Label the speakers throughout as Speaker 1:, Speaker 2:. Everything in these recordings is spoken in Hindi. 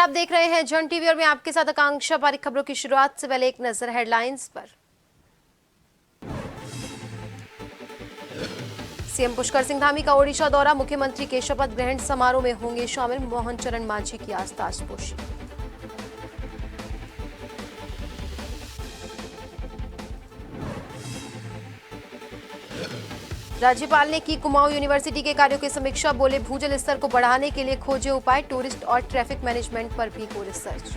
Speaker 1: आप देख रहे हैं जन टीवी और मैं आपके साथ आकांक्षा पारिक। खबरों की शुरुआत से पहले एक नजर हेडलाइंस पर। सीएम पुष्कर सिंह धामी का ओडिशा दौरा, मुख्यमंत्री के शपथ ग्रहण समारोह में होंगे शामिल। मोहन चरण मांझी की आस्ताजपोशी। राज्यपाल ने की कुमाऊं यूनिवर्सिटी के कार्यों की समीक्षा, बोले भूजल स्तर को बढ़ाने के लिए खोजे उपाय, टूरिस्ट और ट्रैफिक मैनेजमेंट पर भी हो रिसर्च।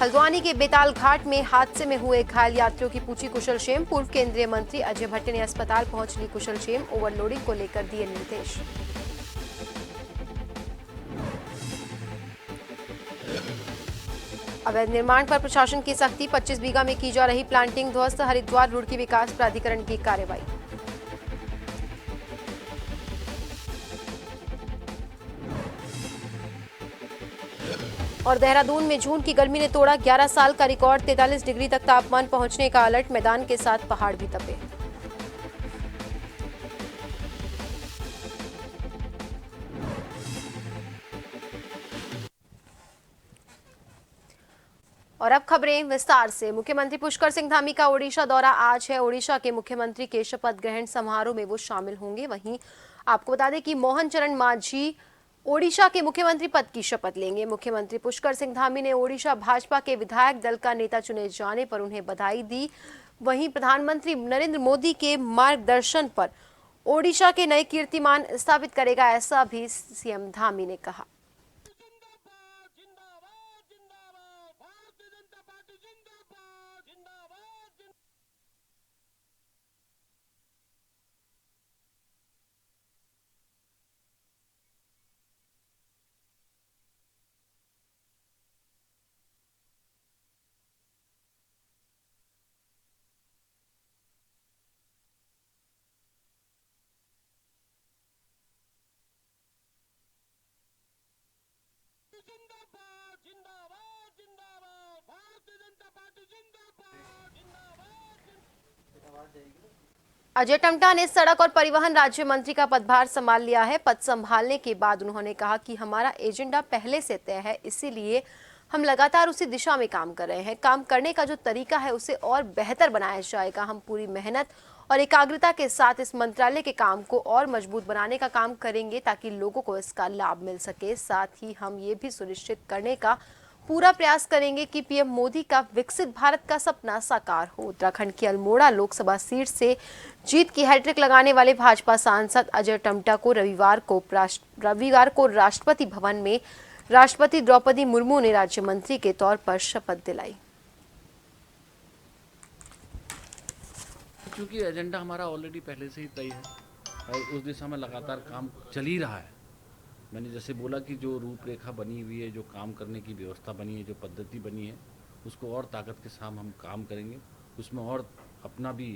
Speaker 1: हल्द्वानी के बेताल घाट में हादसे में हुए घायल यात्रियों की पूछी कुशलक्षेम, पूर्व केंद्रीय मंत्री अजय भट्ट ने अस्पताल पहुंच ली कुशलक्षेम, ओवरलोडिंग को लेकर दिए निर्देश। अवैध निर्माण पर प्रशासन की सख्ती, 25 बीघा में की जा रही प्लांटिंग ध्वस्त, हरिद्वार रुड़की विकास प्राधिकरण की कार्रवाई। और देहरादून में जून की गर्मी ने तोड़ा 11 साल का रिकॉर्ड, 43 डिग्री तक तापमान पहुंचने का अलर्ट, मैदान के साथ पहाड़ भी तपे। और अब खबरें विस्तार से। मुख्यमंत्री पुष्कर सिंह धामी का ओडिशा दौरा आज है। ओडिशा के मुख्यमंत्री के शपथ ग्रहण समारोह में वो शामिल होंगे। वहीं आपको बता दें कि मोहन चरण मांझी ओडिशा के मुख्यमंत्री पद की शपथ लेंगे। मुख्यमंत्री पुष्कर सिंह धामी ने ओडिशा भाजपा के विधायक दल का नेता चुने जाने पर उन्हें बधाई दी। वहीं प्रधानमंत्री नरेंद्र मोदी के मार्गदर्शन पर ओडिशा के नए कीर्तिमान स्थापित करेगा, ऐसा भी सीएम धामी ने कहा। अजय टम्टा ने सड़क और परिवहन राज्य मंत्री का पदभार संभाल लिया है। पद संभालने के बाद उन्होंने कहा कि हमारा एजेंडा पहले से तय है, इसीलिए हम लगातार उसी दिशा में काम कर रहे हैं। काम करने का जो तरीका है उसे और बेहतर बनाया जाएगा। हम पूरी मेहनत और एकाग्रता के साथ इस मंत्रालय के काम को और मजबूत बनाने का काम करेंगे ताकि लोगों को इसका लाभ मिल सके। साथ ही हम ये भी सुनिश्चित करने का पूरा प्रयास करेंगे कि पीएम मोदी का विकसित भारत का सपना साकार हो। उत्तराखंड की अल्मोड़ा लोकसभा सीट से जीत की हैट्रिक लगाने वाले भाजपा सांसद अजय टम्टा को रविवार को राष्ट्रपति भवन में राष्ट्रपति द्रौपदी मुर्मू ने राज्य मंत्री के तौर पर शपथ दिलाई।
Speaker 2: क्योंकि एजेंडा हमारा ऑलरेडी पहले से ही तय है और उस दिशा में लगातार काम चल ही रहा है। मैंने जैसे बोला कि जो रूपरेखा बनी हुई है, जो काम करने की व्यवस्था बनी है, जो पद्धति बनी है, उसको और ताकत के साथ हम काम करेंगे। उसमें और अपना भी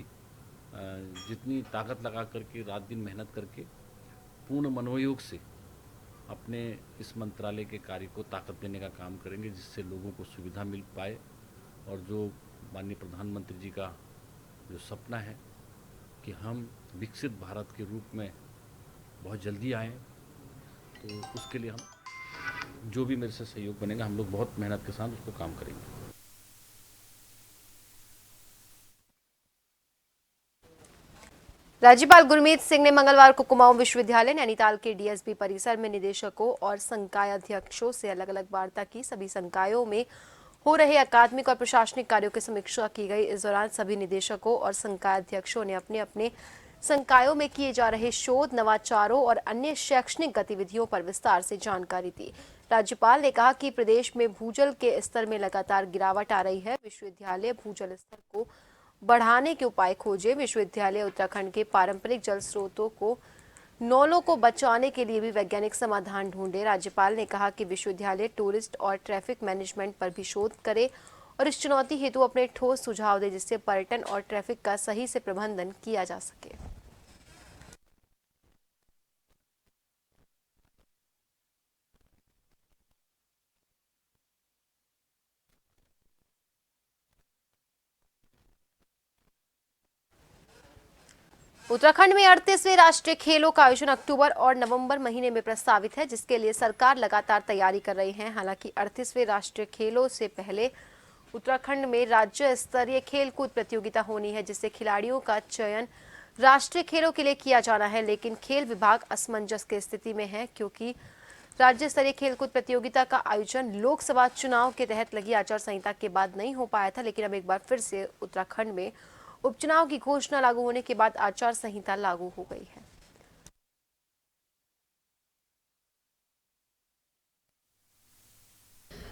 Speaker 2: जितनी ताकत लगा करके रात दिन मेहनत करके पूर्ण मनोयोग से अपने इस मंत्रालय के कार्य को ताकत देने का काम करेंगे, जिससे लोगों को सुविधा मिल पाए और जो माननीय प्रधानमंत्री जी का जो सपना है कि हम विकसित भारत के रूप में बहुत जल्दी आएँ, तो उसके लिए हम जो भी मेरे से सहयोग बनेगा, हम लोग बहुत मेहनत के साथ उसको काम करेंगे।
Speaker 1: राज्यपाल गुरमीत सिंह ने मंगलवार को कुमाऊं विश्वविद्यालय नैनीताल के डीएसबी परिसर में निदेशकों और संकाय अध्यक्षों से अलग अलग वार्ता की। सभी संकायों में हो रहे अकादमिक और प्रशासनिक कार्यों की समीक्षा की गई। इस दौरान सभी निदेशकों और संकाय अध्यक्षों ने अपने अपने संकायों में किए जा रहे शोध, नवाचारों और अन्य शैक्षणिक गतिविधियों पर विस्तार से जानकारी दी। राज्यपाल ने कहा कि प्रदेश में भूजल के स्तर में लगातार गिरावट आ रही है। विश्वविद्यालय भूजल स्तर को बढ़ाने के उपाय खोजे। विश्वविद्यालय उत्तराखंड के पारंपरिक जल स्रोतों को नौलों को बचाने के लिए भी वैज्ञानिक समाधान ढूंढे। राज्यपाल ने कहा कि विश्वविद्यालय टूरिस्ट और ट्रैफिक मैनेजमेंट पर भी शोध करे और इस चुनौती हेतु अपने ठोस सुझाव दे, जिससे पर्यटन और ट्रैफिक का सही से प्रबंधन किया जा सके। उत्तराखंड में 38वें राष्ट्रीय खेलों का आयोजन अक्टूबर और नवंबर महीने में प्रस्तावित है, जिसके लिए सरकार लगातार तैयारी कर रही है। हालांकि 38वें राष्ट्रीय खेलों से पहले उत्तराखंड में राज्य स्तरीय खेलकूद प्रतियोगिता होनी है, जिससे खिलाड़ियों का चयन राष्ट्रीय खेलों के लिए किया जाना है। लेकिन खेल विभाग असमंजस की स्थिति में है, क्योंकि राज्य स्तरीय खेलकूद प्रतियोगिता का आयोजन लोकसभा चुनाव के तहत लगी आचार संहिता के बाद नहीं हो पाया था। लेकिन अब एक बार फिर से उत्तराखंड में उपचुनाव की घोषणा लागू होने के बाद आचार संहिता लागू हो गई है।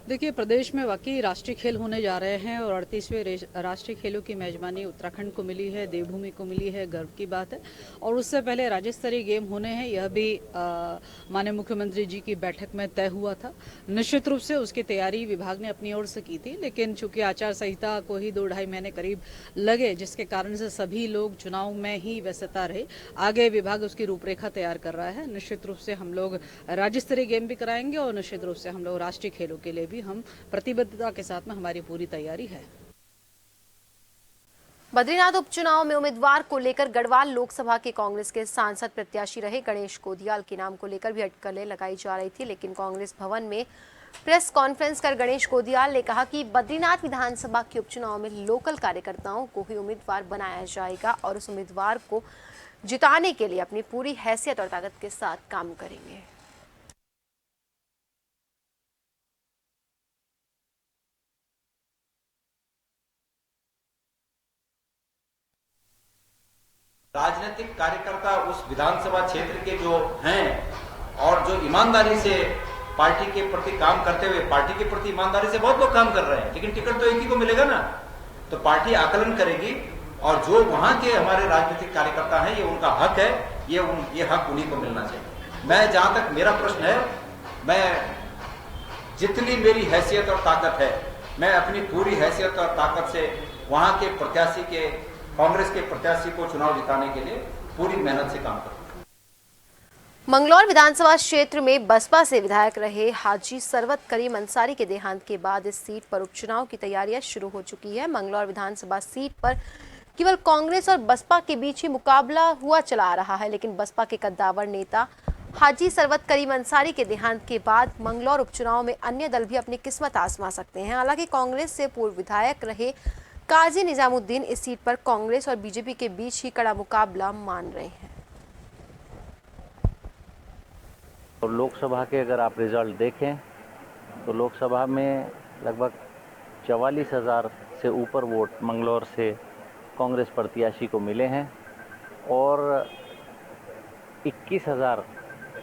Speaker 3: देखिए, प्रदेश में वाकई राष्ट्रीय खेल होने जा रहे हैं और 38वें राष्ट्रीय खेलों की मेजबानी उत्तराखंड को मिली है, देवभूमि को मिली है, गर्व की बात है। और उससे पहले राज्य स्तरीय गेम होने हैं, यह भी माननीय मुख्यमंत्री जी की बैठक में तय हुआ था। निश्चित रूप से उसकी तैयारी विभाग ने अपनी ओर से की थी, लेकिन चूंकि आचार संहिता को ही 2-2.5 महीने करीब लगे, जिसके कारण से सभी लोग चुनाव में ही व्यस्तता रहे। आगे विभाग उसकी रूपरेखा तैयार कर रहा है। निश्चित रूप से हम लोग राज्य स्तरीय गेम भी कराएंगे और निश्चित रूप से हम लोग राष्ट्रीय खेलों के लिए भी हम प्रतिबद्धता के साथ में हमारी पूरी तैयारी है।
Speaker 1: बद्रीनाथ उपचुनाव में उम्मीदवार को लेकर गढ़वाल लोकसभा के कांग्रेस के सांसद प्रत्याशी रहे गणेश गोदियाल के नाम को लेकर भी अटकलें लगाई जा रही थी। लेकिन कांग्रेस भवन में प्रेस कॉन्फ्रेंस कर गणेश गोदियाल ने कहा कि बद्रीनाथ विधानसभा के उपचुनाव में लोकल कार्यकर्ताओं को ही उम्मीदवार बनाया जाएगा और उस उम्मीदवार को जिताने के लिए अपनी पूरी हैसियत और ताकत के साथ काम करेंगे।
Speaker 4: राजनीतिक कार्यकर्ता उस विधानसभा क्षेत्र के जो हैं और जो ईमानदारी से पार्टी के प्रति काम करते हुए, पार्टी के प्रति ईमानदारी से बहुत लोग काम कर रहे हैं, लेकिन टिकट तो एक ही को मिलेगा ना। तो पार्टी आकलन करेगी और जो वहां के हमारे राजनीतिक कार्यकर्ता हैं, ये उनका हक है, ये हक उन्हीं को मिलना चाहिए। मैं, जहां तक मेरा प्रश्न है, मैं जितनी मेरी हैसियत और ताकत है, मैं अपनी पूरी हैसियत और ताकत से वहां के प्रत्याशी के, कांग्रेस के प्रत्याशी को चुनाव जिताने के लिए पूरी मेहनत से काम करूंगा।
Speaker 1: मंगलौर विधानसभा क्षेत्र में बसपा से विधायक रहे हाजी सरवत करीम अंसारी के देहांत के बाद इस सीट पर उपचुनाव की तैयारियां शुरू हो चुकी है। मंगलौर विधानसभा सीट पर केवल कांग्रेस और बसपा के बीच ही मुकाबला हुआ चला आ रहा है, लेकिन बसपा के कद्दावर नेता हाजी सरवत करीम अंसारी के देहांत के बाद मंगलौर उपचुनाव में अन्य दल भी अपनी किस्मत आजमा सकते हैं। हालांकि कांग्रेस से पूर्व विधायक रहे काजी निजामुद्दीन इस सीट पर कांग्रेस और बीजेपी के बीच ही कड़ा मुकाबला मान रहे हैं।
Speaker 5: और लोकसभा के अगर आप रिजल्ट देखें तो लोकसभा में लगभग 44,000 से ऊपर वोट मंगलौर से कांग्रेस प्रत्याशी को मिले हैं और 21,000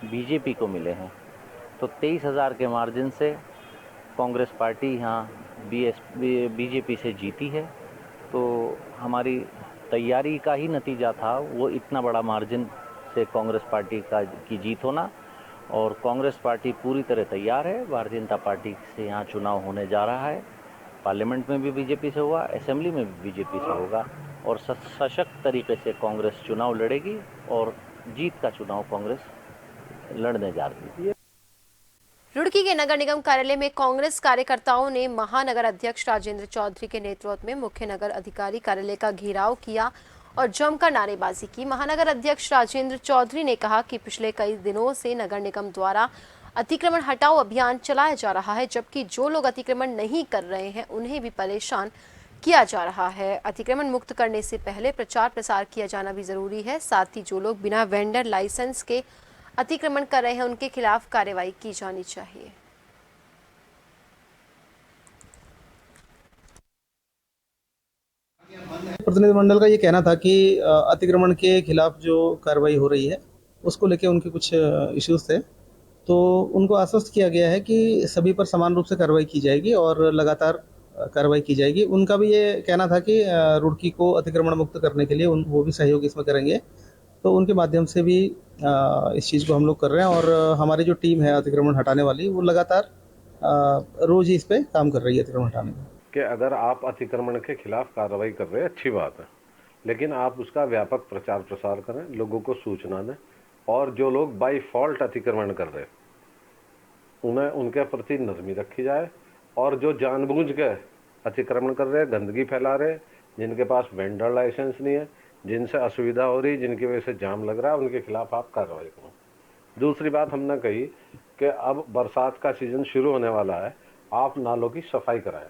Speaker 5: बीजेपी को मिले हैं। तो 23,000 के मार्जिन से कांग्रेस पार्टी यहाँ बीजेपी से जीती है। तो हमारी तैयारी का ही नतीजा था वो इतना बड़ा मार्जिन से कांग्रेस पार्टी की जीत होना। और कांग्रेस पार्टी पूरी तरह तैयार है। भारतीय जनता पार्टी से यहाँ चुनाव होने जा रहा है। पार्लियामेंट में भी बीजेपी से हुआ, असेंबली में भी बीजेपी से होगा और सशक्त तरीके से कांग्रेस चुनाव लड़ेगी और जीत का चुनाव कांग्रेस लड़ने जा रही है।
Speaker 1: रुड़की के नगर निगम कार्यालय में कांग्रेस कार्यकर्ताओं ने महानगर अध्यक्ष राजेंद्र चौधरी के नेतृत्व में मुख्य नगर अधिकारी कार्यालय का घेराव किया और जमकर नारेबाजी की। महानगर अध्यक्ष राजेंद्र चौधरी ने कहा कि पिछले कई दिनों से नगर निगम द्वारा अतिक्रमण हटाओ अभियान चलाया जा रहा है, जबकि जो लोग अतिक्रमण नहीं कर रहे हैं उन्हें भी परेशान किया जा रहा है। अतिक्रमण मुक्त करने से पहले प्रचार प्रसार किया जाना भी जरूरी है। साथ ही जो लोग बिना वेंडर लाइसेंस के अतिक्रमण कर रहे हैं उनके खिलाफ कार्रवाई की जानी चाहिए।
Speaker 6: प्रतिनिधिमंडल का ये कहना था कि अतिक्रमण के खिलाफ जो कार्रवाई हो रही है उसको लेके उनके कुछ इश्यूज थे, तो उनको आश्वस्त किया गया है कि सभी पर समान रूप से कार्रवाई की जाएगी और लगातार कार्रवाई की जाएगी। उनका भी ये कहना था कि रुड़की को अतिक्रमण मुक्त करने के लिए वो भी सहयोग इसमें करेंगे, तो उनके माध्यम से भी इस चीज़ को हम लोग कर रहे हैं। और हमारी जो टीम है अतिक्रमण हटाने वाली, वो लगातार रोज ही इस पे काम कर रही है अतिक्रमण हटाने में।
Speaker 7: कि अगर आप अतिक्रमण के खिलाफ कार्रवाई कर रहे हैं अच्छी बात है, लेकिन आप उसका व्यापक प्रचार प्रसार करें, लोगों को सूचना दें और जो लोग बाय फॉल्ट अतिक्रमण कर रहे हैं उन्हें उनके प्रति नज़मी रखी जाए और जो जानबूझ के अतिक्रमण कर रहे हैं, गंदगी फैला रहे हैं, जिनके पास वेंडर लाइसेंस नहीं है, जिनसे असुविधा हो रही, जिनकी वजह से जाम लग रहा है, उनके खिलाफ आप कार्रवाई करो। दूसरी बात हमने कही कि अब बरसात का सीजन शुरू होने वाला है, आप नालों की सफाई कराएं।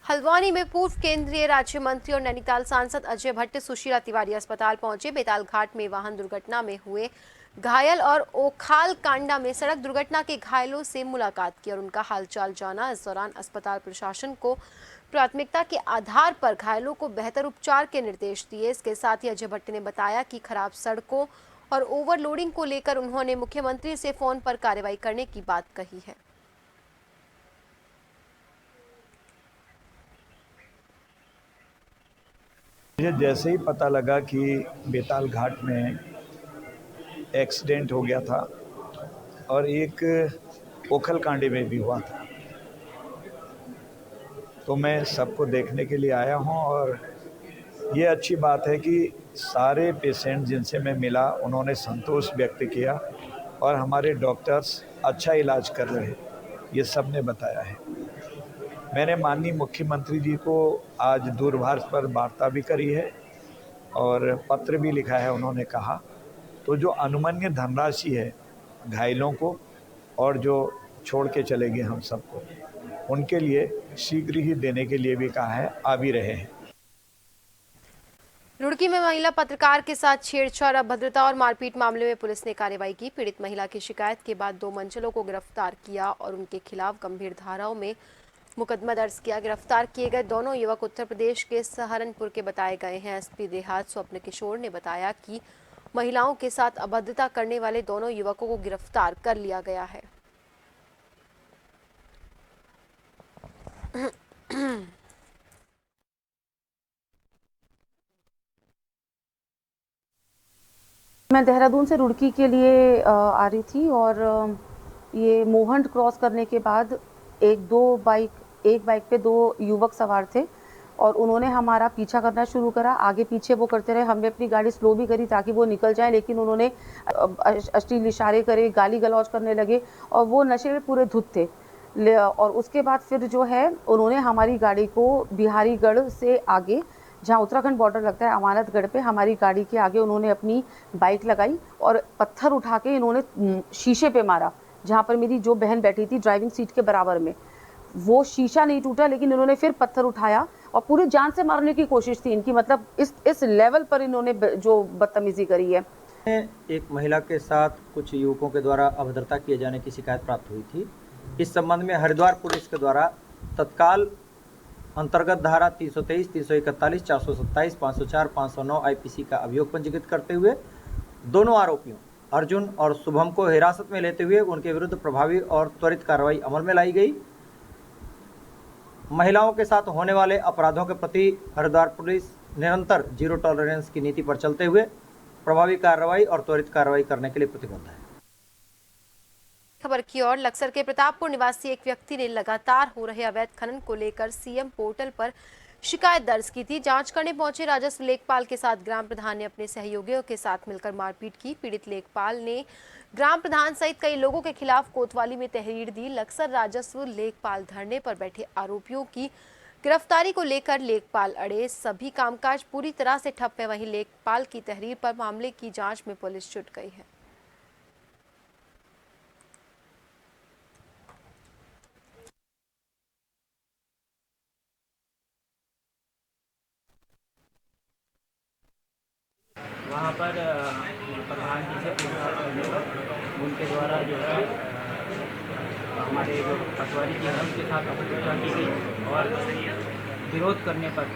Speaker 1: हल्द्वानी में पूर्व केंद्रीय राज्य मंत्री और नैनीताल सांसद अजय भट्ट सुशीला तिवारी अस्पताल पहुंचे। बेताल घाट में वाहन दुर्घटना में हुए घायल और ओखाल कांडा में सड़क दुर्घटना के घायलों से मुलाकात की और उनका हालचाल जाना। इस दौरान अस्पताल प्रशासन को प्राथमिकता के आधार पर घायलों को बेहतर उपचार के निर्देश दिए। इसके साथ ही अजय भट्ट ने बताया कि खराब सड़कों और ओवरलोडिंग को लेकर उन्होंने मुख्यमंत्री से फोन पर कार्रवाई करने की बात कही है।
Speaker 8: मुझे जैसे ही पता लगा कि बेताल घाट में एक्सीडेंट हो गया था और एक ओखल कांडे में भी हुआ था, तो मैं सबको देखने के लिए आया हूं। और ये अच्छी बात है कि सारे पेशेंट जिनसे मैं मिला उन्होंने संतोष व्यक्त किया और हमारे डॉक्टर्स अच्छा इलाज कर रहे हैं, ये सब ने बताया है। मैंने माननीय मुख्यमंत्री जी को आज दूरभाष पर वार्ता भी करी है और पत्र भी लिखा है। उन्होंने कहा तो जो अनुमन्य धनराशि है घायलों को और जो छोड़ के चले गए हम सबको, उनके लिए शीघ्र ही देने के लिए भी कहा है, आ भी रहे हैं।
Speaker 1: रुड़की में महिला पत्रकार के साथ छेड़छाड़, अभद्रता और मारपीट मामले में पुलिस ने कार्रवाई की। पीड़ित महिला की शिकायत के बाद 2 मंचलों को गिरफ्तार किया और उनके खिलाफ गंभीर धाराओं में मुकदमा दर्ज किया। गिरफ्तार किए गए दोनों युवक उत्तर प्रदेश के सहारनपुर के बताए गए हैं। एसपी देहात स्वप्न किशोर ने बताया कि महिलाओं के साथ अभद्रता करने वाले दोनों युवकों को गिरफ्तार कर लिया गया है।
Speaker 9: मैं देहरादून से रुड़की के लिए आ रही थी और ये मोहंड क्रॉस करने के बाद एक बाइक पे 2 युवक सवार थे और उन्होंने हमारा पीछा करना शुरू करा। आगे पीछे वो करते रहे। हमने अपनी गाड़ी स्लो भी करी ताकि वो निकल जाए, लेकिन उन्होंने अश्लील इशारे करे, गाली गलौज करने लगे और वो नशे में पूरे धुत थे। और उसके बाद फिर जो है उन्होंने हमारी गाड़ी को बिहारीगढ़ से आगे, जहाँ उत्तराखंड बॉर्डर लगता है, अमानतगढ़ पे हमारी गाड़ी के आगे उन्होंने अपनी बाइक लगाई और पत्थर उठा के इन्होंने शीशे पे मारा, जहाँ पर मेरी जो बहन बैठी थी ड्राइविंग सीट के बराबर में। वो शीशा नहीं टूटा, लेकिन इन्होंने फिर पत्थर उठाया और पूरी जान से मारने की कोशिश थी इनकी। मतलब इस लेवल पर इन्होंने जो बदतमीजी करी है।
Speaker 10: एक महिला के साथ कुछ युवकों के द्वारा अभद्रता किए जाने की शिकायत प्राप्त हुई थी। इस संबंध में हरिद्वार पुलिस के द्वारा तत्काल अंतर्गत धारा 323, 341, 427, 504, 509 आईपीसी का अभियोग पंजीकृत करते हुए दोनों आरोपियों अर्जुन और शुभम को हिरासत में लेते हुए उनके विरुद्ध प्रभावी और त्वरित कार्रवाई अमल में लाई गई। महिलाओं के साथ होने वाले अपराधों के प्रति हरिद्वार पुलिस निरंतर जीरो टॉलरेंस की नीति पर चलते हुए प्रभावी कार्रवाई और त्वरित कार्रवाई करने के लिए प्रतिबद्ध है।
Speaker 1: खबर की ओर, लक्सर के प्रतापपुर निवासी एक व्यक्ति ने लगातार हो रहे अवैध खनन को लेकर सीएम पोर्टल पर शिकायत दर्ज की थी। जांच करने पहुंचे राजस्व लेखपाल के साथ ग्राम प्रधान ने अपने सहयोगियों के साथ मिलकर मारपीट की। पीड़ित लेखपाल ने ग्राम प्रधान सहित कई लोगों के खिलाफ कोतवाली में तहरीर दी। लक्सर राजस्व लेखपाल धरने पर बैठे आरोपियों की गिरफ्तारी को लेकर लेखपाल अड़े। सभी कामकाज पूरी तरह से ठप है। वहीं लेखपाल की तहरीर पर मामले की जांच में पुलिस जुट गई है।
Speaker 11: वहाँ पर प्रधान जी से पूछताछ करने पर उनके द्वारा जो है हमारे जो पटवारी जी हैं उनके साथ अपहत्या की गई और विरोध करने पर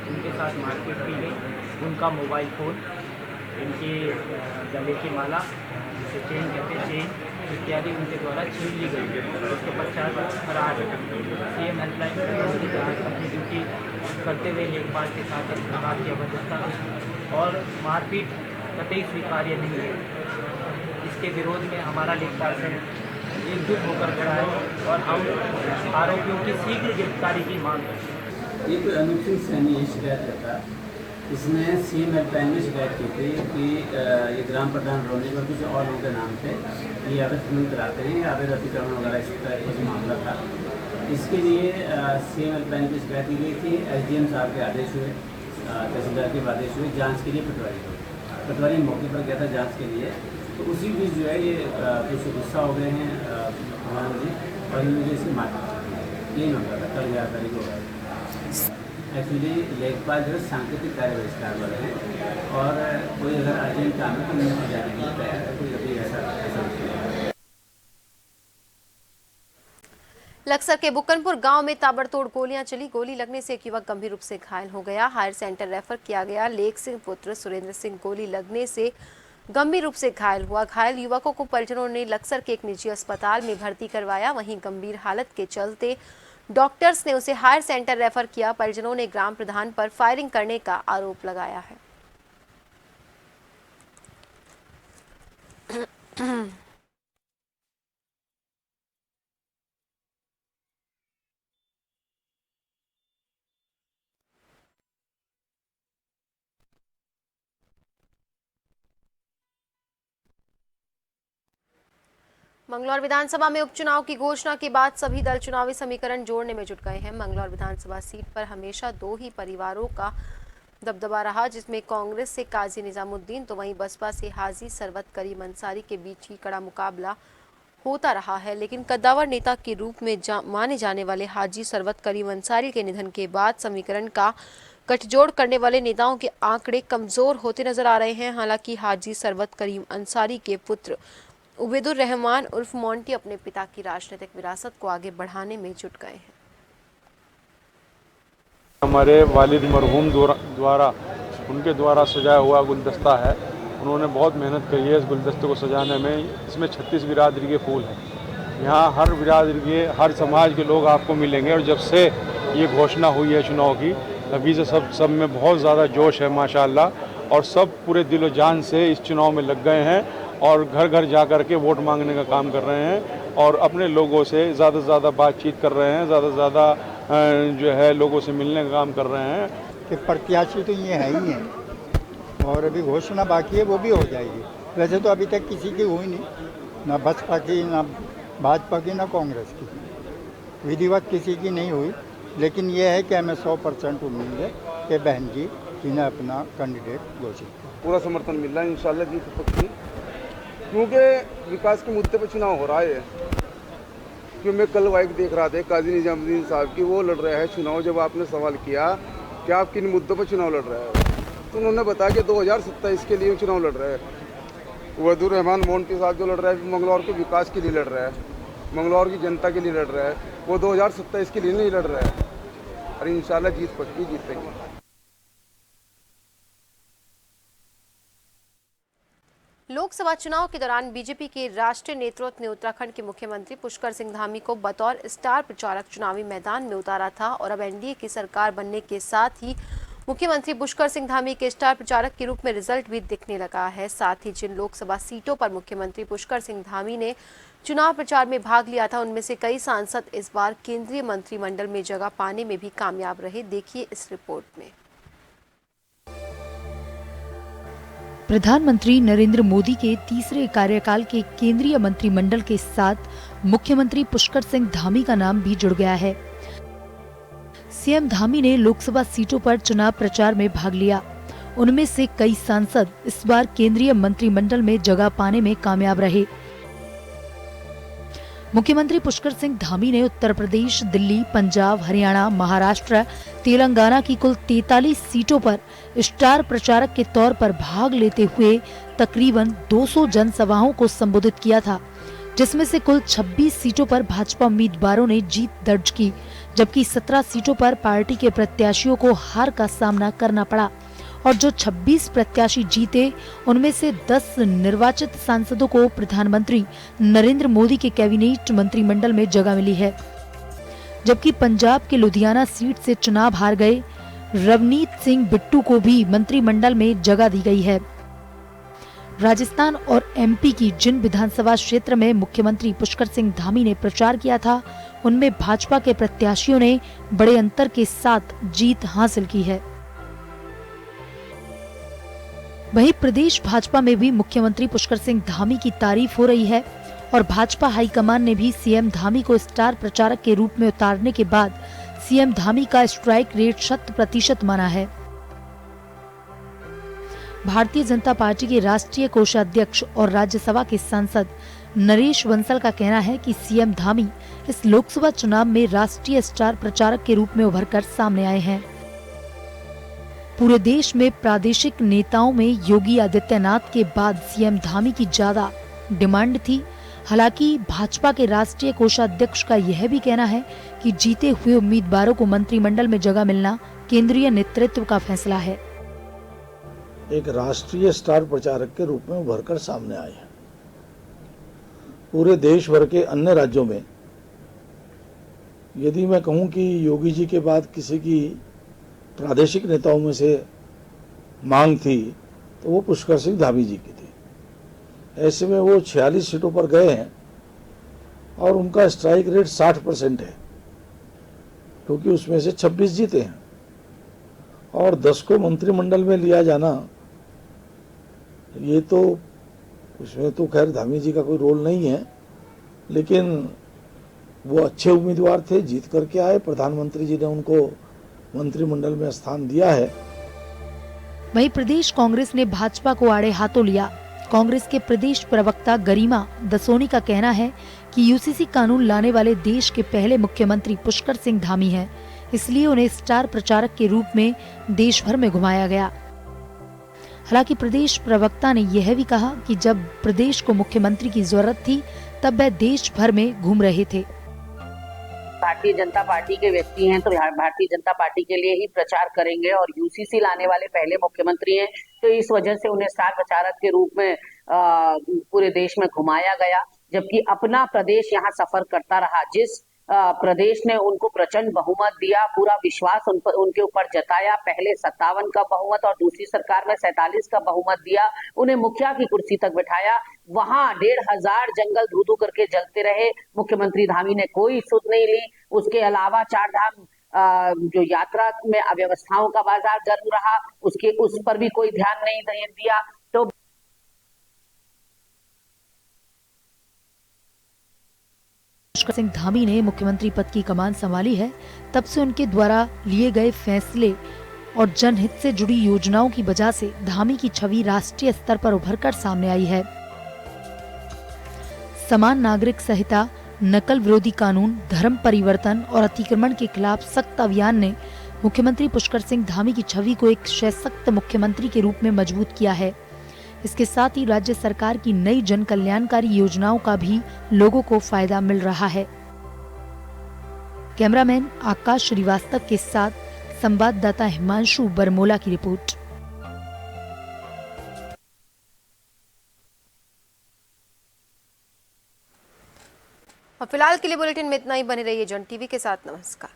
Speaker 11: उनके साथ मारपीट की गई। उनका मोबाइल फ़ोन, इनके गले की माला, जिसे चेन कहते हैं, चेन इत्यादि उनके द्वारा छीन ली गई। उसके पश्चात फरार सीएम हेल्पलाइन पर उनकी जाँच अपनी ड्यूटी करते हुए लेखपाल के साथ इस प्रकार की अभद्रता और मारपीट कतई स्वीकार्य नहीं है। इसके विरोध में हमारा लेखपाल संघ एकजुट होकर खड़ा है और हम आरोपियों की शीघ्र गिरफ्तारी की मांग करते हैं।
Speaker 12: ये कोई अनूप सिंह सैनी शिकायत करता, इसने सीएम हेल्पलाइन में शिकायत की थी कि ये ग्राम प्रधान रोने पर कुछ और लोगों के नाम पे ये अवैध खनन कराते हैं, अवैध अतिक्रमण वगैरह इसका कुछ मामला था। इसके लिए सीएम हेल्पलाइन की शिकायत की गई थी। एसडीएम साहब के आदेश हुए तहसीलदार के आदेश हुए जांच के लिए पटवारी मौके पर गया था जांच के लिए। तो उसी बीच जो है ये कुछ गुस्सा हो गए हैं प्रधान जी और इन्होंने इसकी मारपीट की। यही मामला था, कल 11 तारीख को हुआ। एक्चुअली लेखपाल जो है सांकेतिक कार्य बहिष्कार वाले हैं और कोई अगर अर्जेंट काम है तो उन्हें जाने के लिए तैयार है, कोई अभी ऐसा
Speaker 1: लक्सर के बुकनपुर गांव में ताबड़तोड़ गोलियां चली। गोली लगने से एक युवक गंभीर रूप से घायल हो गया, हायर सेंटर रेफर किया गया। लेख सिंह पुत्र सुरेंद्र सिंह गोली लगने से गंभीर रूप से घायल हुआ। घायल युवकों को परिजनों ने लक्सर के एक निजी अस्पताल में भर्ती करवाया। वहीं गंभीर हालत के चलते डॉक्टर्स ने उसे हायर सेंटर रेफर किया। परिजनों ने ग्राम प्रधान पर फायरिंग करने का आरोप लगाया है। मंगलौर विधानसभा में उपचुनाव की घोषणा के बाद सभी दल चुनावी समीकरण जोड़ने में जुट गए हैं। मंगलौर विधानसभा सीट पर हमेशा दो ही परिवारों का दबदबा रहा, जिसमें कांग्रेस से काजी निजामुद्दीन तो वहीं बसपा से हाजी सरवत करीम अंसारी के बीच ही कड़ा मुकाबला होता रहा है। लेकिन कद्दावर नेता के रूप में माने जाने वाले हाजी सरवत करीम अंसारी के निधन के बाद समीकरण का गठजोड़ करने वाले नेताओं के आंकड़े कमजोर होते नजर आ रहे हैं। हालांकि हाजी सरवत करीम अंसारी के पुत्र उबैदुर रहमान उर्फ मोंटी अपने पिता की राजनीतिक विरासत को आगे बढ़ाने में जुट गए हैं।
Speaker 13: हमारे वालिद मरहूम द्वारा उनके द्वारा सजाया हुआ गुलदस्ता है। उन्होंने बहुत मेहनत करी है इस गुलदस्ते को सजाने में। इसमें 36 बिरादरी के फूल हैं। यहाँ हर बिरादरी के, हर समाज के लोग आपको मिलेंगे और जब से ये घोषणा हुई है चुनाव की, अभी से सब में बहुत ज़्यादा जोश है माशाल्लाह, और सब पूरे दिलो जान से इस चुनाव में लग गए हैं और घर घर जा कर के वोट मांगने का काम कर रहे हैं और अपने लोगों से ज़्यादा से ज़्यादा बातचीत कर रहे हैं, ज़्यादा से ज़्यादा जो है लोगों से मिलने का काम कर रहे हैं।
Speaker 14: कि प्रत्याशी तो ये है ही हैं और अभी घोषणा बाकी है, वो भी हो जाएगी। वैसे तो अभी तक किसी की हुई नहीं, ना बसपा की, ना भाजपा की, ना कांग्रेस की, विधिवत किसी की नहीं हुई। लेकिन ये है कि हमें 100% उम्मीद है कि बहन जी इन्हें अपना कैंडिडेट घोषित किया।
Speaker 15: पूरा समर्थन मिल रहा है इंशाल्लाह जीत पक्की, क्योंकि विकास के मुद्दे पर चुनाव हो रहा है। क्योंकि मैं कल वाइक देख रहा था काजी निजामुद्दीन साहब की, वो लड़ रहे हैं चुनाव। जब आपने सवाल किया कि आप किन मुद्दों पर चुनाव लड़ रहे हैं तो उन्होंने बताया कि 2027 के लिए चुनाव लड़ रहे हैं। उबैदुर रहमान मोंटी साहब जो लड़ रहे हैं मंगलौर के विकास के लिए लड़ रहे हैं, मंगलौर की जनता के लिए लड़ रहे हैं, वो 2027 के लिए नहीं लड़ रहे हैं और इंशाल्लाह जीत पक्की जीतेंगे।
Speaker 1: लोकसभा चुनाव के दौरान बीजेपी के राष्ट्रीय नेतृत्व ने उत्तराखंड के मुख्यमंत्री पुष्कर सिंह धामी को बतौर स्टार प्रचारक चुनावी मैदान में उतारा था और अब एनडीए की सरकार बनने के साथ ही मुख्यमंत्री पुष्कर सिंह धामी के स्टार प्रचारक के रूप में रिजल्ट भी दिखने लगा है। साथ ही जिन लोकसभा सीटों पर मुख्यमंत्री पुष्कर सिंह धामी ने चुनाव प्रचार में भाग लिया था, उनमें से कई सांसद इस बार केंद्रीय मंत्रिमंडल में जगह पाने में भी कामयाब रहे। देखिए इस रिपोर्ट में।
Speaker 16: प्रधानमंत्री नरेंद्र मोदी के तीसरे कार्यकाल के केंद्रीय मंत्रिमंडल के साथ मुख्यमंत्री पुष्कर सिंह धामी का नाम भी जुड़ गया है। सीएम धामी ने लोकसभा सीटों पर चुनाव प्रचार में भाग लिया। उनमें से कई सांसद इस बार केंद्रीय मंत्रिमंडल में जगह पाने में कामयाब रहे। मुख्यमंत्री पुष्कर सिंह धामी ने उत्तर प्रदेश, दिल्ली, पंजाब, हरियाणा, महाराष्ट्र, तेलंगाना की कुल 43 सीटों पर स्टार प्रचारक के तौर पर भाग लेते हुए तकरीबन 200 जनसभाओं को संबोधित किया था, जिसमें से कुल 26 सीटों पर भाजपा उम्मीदवारों ने जीत दर्ज की, जबकि 17 सीटों पर पार्टी के प्रत्याशियों को हार का सामना करना पड़ा और जो 26 प्रत्याशी जीते उनमें से 10 निर्वाचित सांसदों को प्रधानमंत्री नरेंद्र मोदी के कैबिनेट मंत्रिमंडल में जगह मिली है। जबकि पंजाब के लुधियाना सीट से चुनाव हार गए रवनीत सिंह बिट्टू को भी मंत्रिमंडल में जगह दी गई है। राजस्थान और एमपी की जिन विधानसभा क्षेत्र में मुख्यमंत्री पुष्कर सिंह धामी ने प्रचार किया था, उनमें भाजपा के प्रत्याशियों ने बड़े अंतर के साथ जीत हासिल की है। वहीं प्रदेश भाजपा में भी मुख्यमंत्री पुष्कर सिंह धामी की तारीफ हो रही है और भाजपा हाईकमान ने भी सीएम धामी को स्टार प्रचारक के रूप में उतारने के बाद सीएम धामी का स्ट्राइक रेट 100% माना है। भारतीय जनता पार्टी के राष्ट्रीय कोषाध्यक्ष और राज्यसभा के सांसद नरेश बंसल का कहना है कि सीएम धामी इस लोकसभा चुनाव में राष्ट्रीय स्टार प्रचारक के रूप में उभरकर सामने आए हैं। पूरे देश में प्रादेशिक नेताओं में योगी आदित्यनाथ के बाद सीएम धामी की ज्यादा डिमांड थी। हालांकि भाजपा के राष्ट्रीय कोषाध्यक्ष का यह भी कहना है कि जीते हुए उम्मीदवारों को मंत्रिमंडल में जगह मिलना केंद्रीय नेतृत्व का फैसला है।
Speaker 17: एक राष्ट्रीय स्टार प्रचारक के रूप में उभरकर सामने आए हैं। पूरे देश भर के अन्य राज्यों में यदि मैं कहूं कि योगी जी के बाद किसी की प्रादेशिक नेताओं में से मांग थी तो वो पुष्कर सिंह धामी जी की थी। ऐसे में वो 46 सीटों पर गए हैं और उनका स्ट्राइक रेट 60% है, क्योंकि उसमें से 26 जीते हैं और 10 को मंत्रिमंडल में लिया जाना, ये तो उसमें तो खैर धामी जी का कोई रोल नहीं है, लेकिन वो अच्छे उम्मीदवार थे, जीत करके आए। प्रधानमंत्री जी ने उनको मंत्रिमंडल में स्थान दिया है।
Speaker 16: वहीं प्रदेश कांग्रेस ने भाजपा को आड़े हाथों लिया। कांग्रेस के प्रदेश प्रवक्ता गरिमा दसोनी का कहना है कि यूसीसी कानून लाने वाले देश के पहले मुख्यमंत्री पुष्कर सिंह धामी हैं, इसलिए उन्हें स्टार प्रचारक के रूप में देश भर में घुमाया गया। हालांकि प्रदेश प्रवक्ता ने यह भी कहा कि जब प्रदेश को मुख्यमंत्री की जरूरत थी तब वह देश भर में घूम रहे थे।
Speaker 18: भारतीय जनता पार्टी के व्यक्ति हैं तो भारतीय जनता पार्टी के लिए ही प्रचार करेंगे और यूसीसी लाने वाले पहले मुख्यमंत्री हैं, तो इस वजह से उन्हें स्टार प्रचारक के रूप में पूरे देश में घुमाया गया, जबकि अपना प्रदेश यहाँ सफर करता रहा। जिस प्रदेश ने उनको प्रचंड बहुमत दिया, पूरा विश्वास उनके ऊपर जताया, पहले 57 का बहुमत और दूसरी सरकार में 47 का बहुमत दिया, उन्हें मुखिया की कुर्सी तक बिठाया, वहां 1500 जंगल धू-धू करके जलते रहे। मुख्यमंत्री धामी ने कोई सुध नहीं ली। उसके अलावा 4 धाम जो यात्रा में अव्यवस्थाओं का बाजार गर्म रहा, उस पर भी कोई ध्यान नहीं दिया। तो
Speaker 16: पुष्कर सिंह धामी ने मुख्यमंत्री पद की कमान संभाली है, तब से उनके द्वारा लिए गए फैसले और जनहित से जुड़ी योजनाओं की वजह से धामी की छवि राष्ट्रीय स्तर पर उभरकर सामने आई है। समान नागरिक संहिता, नकल विरोधी कानून, धर्म परिवर्तन और अतिक्रमण के खिलाफ सख्त अभियान ने मुख्यमंत्री पुष्कर सिंह धामी की छवि को एक सशक्त मुख्यमंत्री के रूप में मजबूत किया है। इसके साथ ही राज्य सरकार की नई जन कल्याणकारी योजनाओं का भी लोगों को फायदा मिल रहा है। कैमरामैन आकाश श्रीवास्तव के साथ संवाददाता हिमांशु बरमोला की रिपोर्ट।
Speaker 1: और फिलहाल के लिए बुलेटिन में इतना ही। बने रहिए जन टीवी के साथ। नमस्कार।